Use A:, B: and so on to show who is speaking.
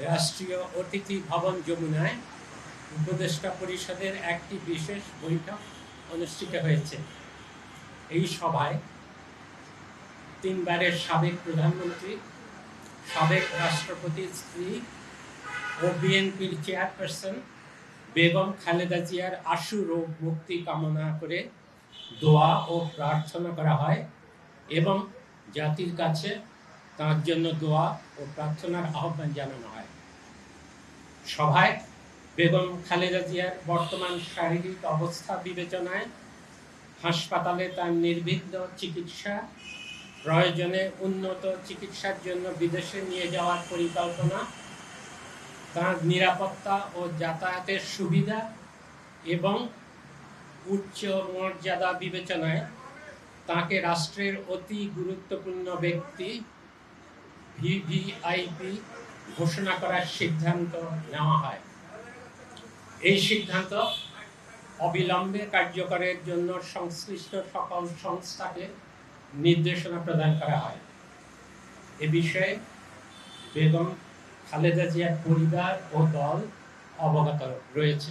A: রাষ্ট্রীয় অতিথি ভবন যমুনায় উপদেষ্টা পরিষদের একটি বিশেষ বৈঠক অনুষ্ঠিত হয়েছে। এই সভায় তিনবারের সাবেক প্রধানমন্ত্রী, সাবেক রাষ্ট্রপতির স্ত্রী ও বিএনপির চেয়ারপারসন বেগম খালেদা জিয়ার আশু রোগ মুক্তি কামনা করে দোয়া ও প্রার্থনা করা হয় এবং জাতির কাছে তার জন্য দোয়া ও প্রার্থনার আহ্বান জানানো হয়। সভায় বেগম খালেদা জিয়ার বর্তমান শারীরিক অবস্থা বিবেচনায় হাসপাতালে তার নির্বিঘ্ন চিকিৎসা, প্রয়োজনে উন্নত চিকিৎসার জন্য বিদেশে নিয়ে যাওয়ার পরিকল্পনা, তার নিরাপত্তা ও যাতায়াতের সুবিধা এবং উচ্চ মর্যাদা বিবেচনায় তাকে রাষ্ট্রের অতি গুরুত্বপূর্ণ ব্যক্তি ভিভিআইপি ঘোষণা করার সিদ্ধান্ত নেওয়া হয়। এই সিদ্ধান্ত অবিলম্বে কার্যকরের জন্য সংশ্লিষ্ট সকল সংস্থাকে নির্দেশনা প্রদান করা হয়। এ বিষয়ে বেগম খালেদা জিয়ার পরিবার ও দল অবগত রয়েছে।